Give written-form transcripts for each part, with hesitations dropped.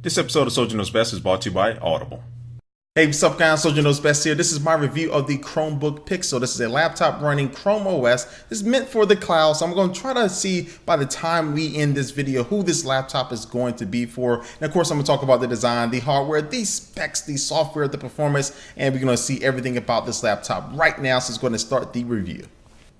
This episode of Soldier Knows Best is brought to you by Audible. Hey, what's up guys, Soldier Knows Best here. This is my review of the Chromebook Pixel. This is a laptop running Chrome OS. This is meant for the cloud, so I'm going to try to see by the time we end this video who this laptop is going to be for. And of course, I'm going to talk about the design, the hardware, the specs, the software, the performance, and we're going to see everything about this laptop right now, so it's going to start the review.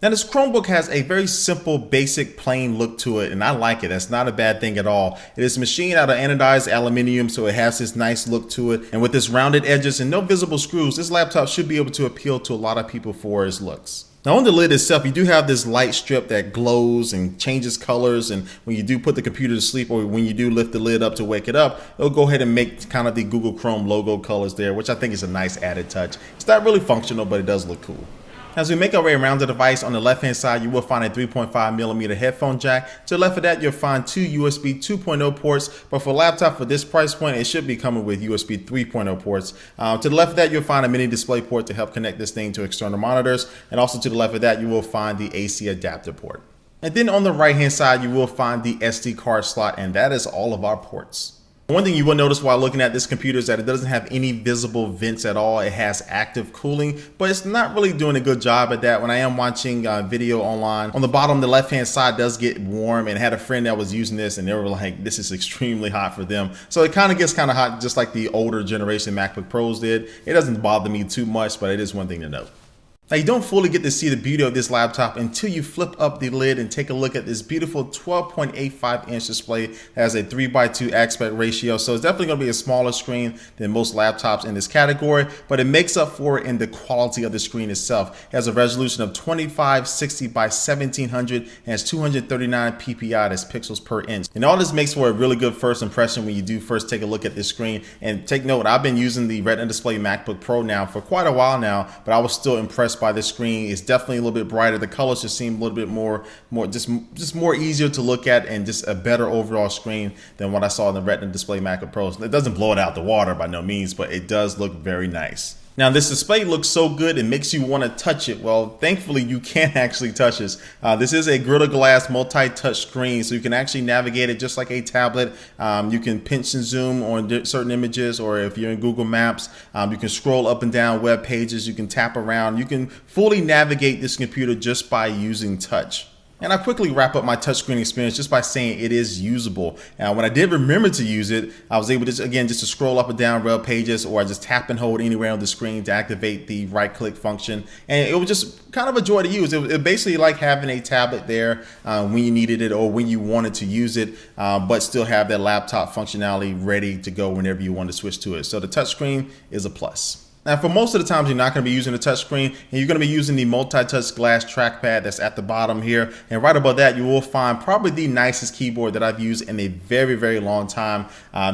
Now this Chromebook has a very simple, basic, plain look to it, and I like it. That's not a bad thing at all. It is machined out of anodized aluminum, so it has this nice look to it. And with its rounded edges and no visible screws, this laptop should be able to appeal to a lot of people for its looks. Now on the lid itself, you do have this light strip that glows and changes colors, and when you do put the computer to sleep or when you do lift the lid up to wake it up, it'll go ahead and make kind of the Google Chrome logo colors there, which I think is a nice added touch. It's not really functional, but it does look cool. As we make our way around the device, on the left hand side you will find a 3.5mm headphone jack. To the left of that you'll find two USB 2.0 ports, but for a laptop for this price point it should be coming with USB 3.0 ports. To the left of that you'll find a mini display port to help connect this thing to external monitors, and also to the left of that you will find the AC adapter port. And then on the right hand side you will find the SD card slot, and that is all of our ports. One thing you will notice while looking at this computer is that it doesn't have any visible vents at all. It has active cooling, but it's not really doing a good job at that. When I am watching video online, on the bottom, the left-hand side does get warm, and I had a friend that was using this and they were like, this is extremely hot for them. So it kind of gets kind of hot, just like the older generation MacBook Pros did. It doesn't bother me too much, but it is one thing to note. Now you don't fully get to see the beauty of this laptop until you flip up the lid and take a look at this beautiful 12.85-inch display that has a 3:2 aspect ratio. So it's definitely going to be a smaller screen than most laptops in this category, but it makes up for it in the quality of the screen itself. It has a resolution of 2560 by 1700 and has 239 ppi, that's pixels per inch. And all this makes for a really good first impression when you do first take a look at this screen. And take note, I've been using the Retina display MacBook Pro now for quite a while now, but I was still impressed by the screen. It's definitely a little bit brighter. The colors just seem a little bit more just more easier to look at, and just a better overall screen than what I saw in the Retina display MacBook Pros. It doesn't blow it out the water by no means, but it does look very nice. Now this display looks so good it makes you want to touch it. Well, thankfully you can actually touch this. This is a Gorilla Glass multi-touch screen, so you can actually navigate it just like a tablet. You can pinch and zoom on certain images, or if you're in Google Maps, you can scroll up and down web pages, you can tap around, you can fully navigate this computer just by using touch. And I'll quickly wrap up my touchscreen experience just by saying it is usable. Now, when I did remember to use it, I was able to, again, just to scroll up and down web pages, or I just tap and hold anywhere on the screen to activate the right click function. And it was just kind of a joy to use. It basically like having a tablet there when you needed it or when you wanted to use it, but still have that laptop functionality ready to go whenever you want to switch to it. So the touchscreen is a plus. Now, for most of the times, you're not going to be using the touchscreen, and you're going to be using the multi-touch glass trackpad that's at the bottom here. And right above that, you will find probably the nicest keyboard that I've used in a very, very long time.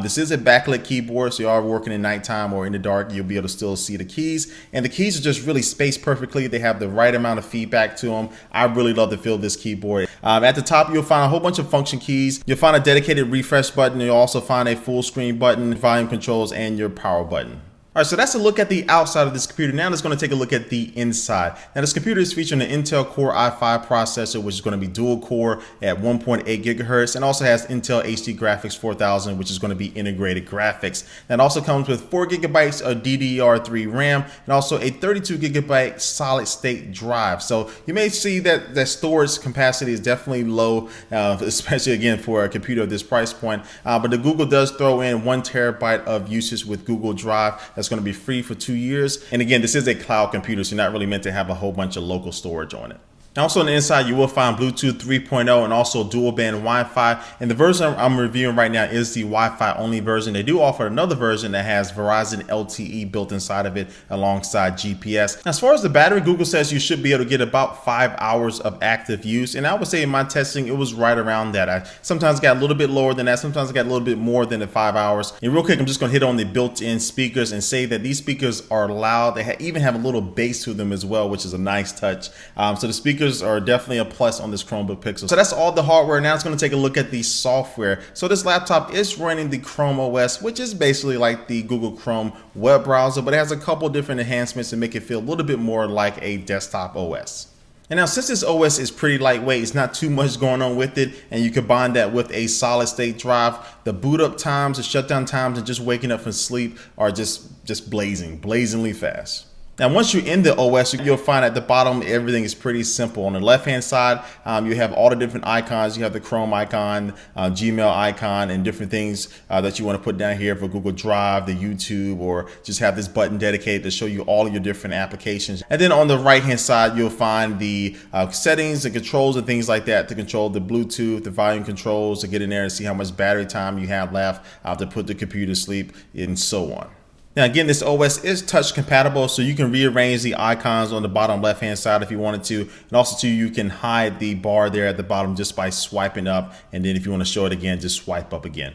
This is a backlit keyboard, so you are working at nighttime or in the dark, you'll be able to still see the keys. And the keys are just really spaced perfectly. They have the right amount of feedback to them. I really love the feel of this keyboard. At the top, you'll find a whole bunch of function keys. You'll find a dedicated refresh button. You'll also find a full screen button, volume controls, and your power button. All right, so that's a look at the outside of this computer. Now let's going to take a look at the inside. Now this computer is featuring an Intel Core i5 processor, which is going to be dual core at 1.8 gigahertz, and also has Intel HD Graphics 4000, which is going to be integrated graphics. That also comes with 4 gigabytes of DDR3 RAM and also a 32 gigabyte solid state drive. So you may see that the storage capacity is definitely low, especially again for a computer of this price point. But the Google does throw in 1 terabyte of usage with Google Drive. That's going to be free for 2 years. And again, this is a cloud computer, so you're not really meant to have a whole bunch of local storage on it. Also on the inside, you will find Bluetooth 3.0 and also dual band Wi-Fi. And the version I'm reviewing right now is the Wi-Fi only version. They do offer another version that has Verizon LTE built inside of it alongside GPS. Now, as far as the battery, Google says you should be able to get about 5 hours of active use. And I would say in my testing, it was right around that. I sometimes got a little bit lower than that. Sometimes I got a little bit more than the 5 hours. And real quick, I'm just going to hit on the built-in speakers and say that these speakers are loud. They even have a little bass to them as well, which is a nice touch. So the speakers are definitely a plus on this Chromebook Pixel. So that's all the hardware. Now it's going to take a look at the software. So this laptop is running the Chrome OS, which is basically like the Google Chrome web browser, but it has a couple different enhancements to make it feel a little bit more like a desktop OS. And now, since this OS is pretty lightweight, it's not too much going on with it, and you combine that with a solid state drive, the boot up times, the shutdown times, and just waking up from sleep are just blazingly fast. Now, once you're in the OS, you'll find at the bottom, everything is pretty simple. On the left-hand side, you have all the different icons. You have the Chrome icon, Gmail icon, and different things that you want to put down here for Google Drive, the YouTube, or just have this button dedicated to show you all of your different applications. And then on the right-hand side, you'll find the settings and controls and things like that to control the Bluetooth, the volume controls, to get in there and see how much battery time you have left to put the computer to sleep, and so on. Now again, this OS is touch compatible, so you can rearrange the icons on the bottom left hand side if you wanted to, and also too, you can hide the bar there at the bottom just by swiping up, and then if you want to show it again, just swipe up again.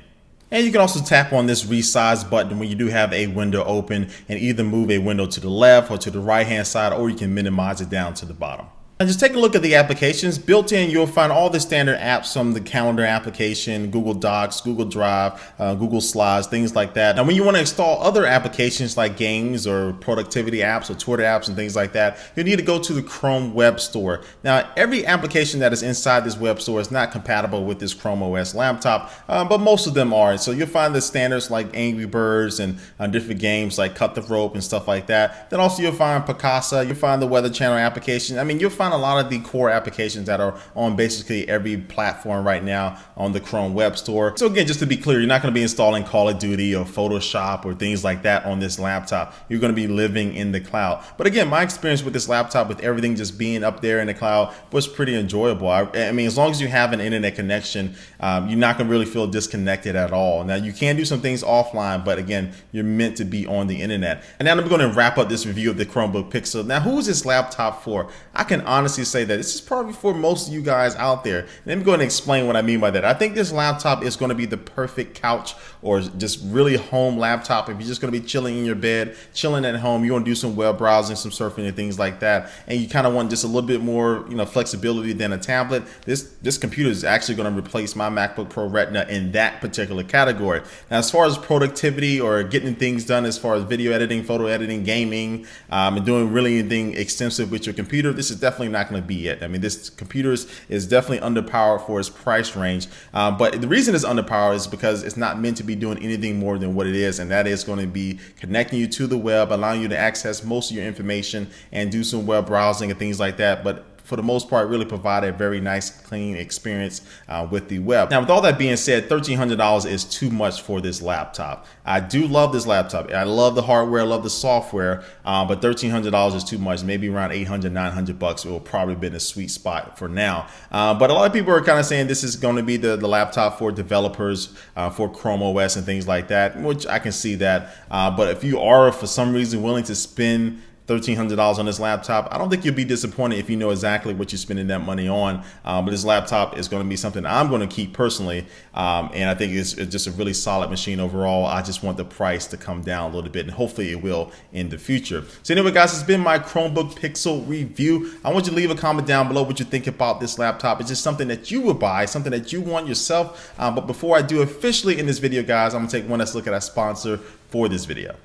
And you can also tap on this resize button when you do have a window open, and either move a window to the left or to the right hand side, or you can minimize it down to the bottom. And just take a look at the applications. Built in, you'll find all the standard apps from the calendar application, Google Docs, Google Drive, Google Slides, things like that. Now, when you want to install other applications like games or productivity apps or Twitter apps and things like that, you need to go to the Chrome Web Store. Now, every application that is inside this web store is not compatible with this Chrome OS laptop, but most of them are. So you'll find the standards like Angry Birds and different games like Cut the Rope and stuff like that. Then also you'll find Picasa, you'll find the Weather Channel application. I mean, you'll find a lot of the core applications that are on basically every platform right now on the Chrome Web Store. So again, just to be clear, you're not going to be installing Call of Duty or Photoshop or things like that on this laptop. You're going to be living in the cloud. But again, my experience with this laptop, with everything just being up there in the cloud, was pretty enjoyable. I mean, as long as you have an internet connection, you're not going to really feel disconnected at all. Now, you can do some things offline, but again, you're meant to be on the internet. And now I'm going to wrap up this review of the Chromebook Pixel. Now, who is this laptop for? I can honestly say that this is probably for most of you guys out there. Let me go ahead and explain what I mean by that. I think this laptop is going to be the perfect couch or just really home laptop if you're just going to be chilling in your bed, chilling at home. You want to do some web browsing, some surfing and things like that, and you kind of want just a little bit more, flexibility than a tablet. This computer is actually going to replace my MacBook Pro Retina in that particular category. Now, as far as productivity or getting things done, as far as video editing, photo editing, gaming, and doing really anything extensive with your computer, this is definitely not going to be it. I mean, this computer is definitely underpowered for its price range, but the reason it's underpowered is because it's not meant to be doing anything more than what it is, and that is going to be connecting you to the web, allowing you to access most of your information and do some web browsing and things like that. But for the most part, really provide a very nice, clean experience with the web. Now, with all that being said, $1,300 is too much for this laptop. I do love this laptop. I love the hardware, I love the software, but $1,300 is too much. Maybe around 800, 900 bucks will probably be in a sweet spot for now. But a lot of people are kind of saying this is going to be the laptop for developers, for Chrome OS and things like that, which I can see that. But if you are, for some reason, willing to spend $1,300 on this laptop, I don't think you'll be disappointed if you know exactly what you're spending that money on. But this laptop is going to be something I'm going to keep personally, and I think it's just a really solid machine overall. I just want the price to come down a little bit, and hopefully it will in the future. So anyway, guys, it's been my Chromebook Pixel review. I want you to leave a comment down below what you think about this laptop. Is this something that you would buy, something that you want yourself? But before I do officially in this video, guys, I'm going to take one last look at our sponsor for this video.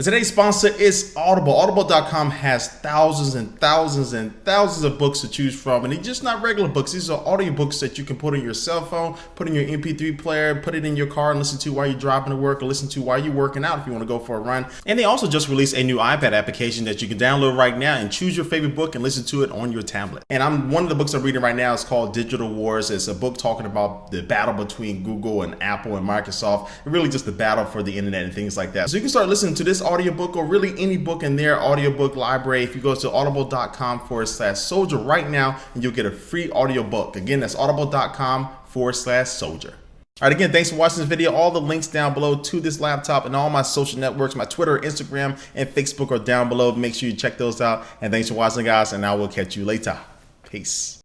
Today's sponsor is Audible. Audible.com has thousands and thousands and thousands of books to choose from, and they're just not regular books. These are audiobooks that you can put on your cell phone, put in your MP3 player, put it in your car and listen to while you're driving to work, or listen to while you're working out if you want to go for a run. And they also just released a new iPad application that you can download right now and choose your favorite book and listen to it on your tablet. And one of the books I'm reading right now is called Digital Wars. It's a book talking about the battle between Google and Apple and Microsoft, and really just the battle for the internet and things like that. So you can start listening to this audiobook or really any book in their audiobook library if you go to audible.com/soldier right now, and you'll get a free audiobook. Again, that's audible.com/soldier. All right, again, thanks for watching this video. All the links down below to this laptop and all my social networks, my Twitter, Instagram, and Facebook are down below. Make sure you check those out. And thanks for watching, guys, and I will catch you later. Peace.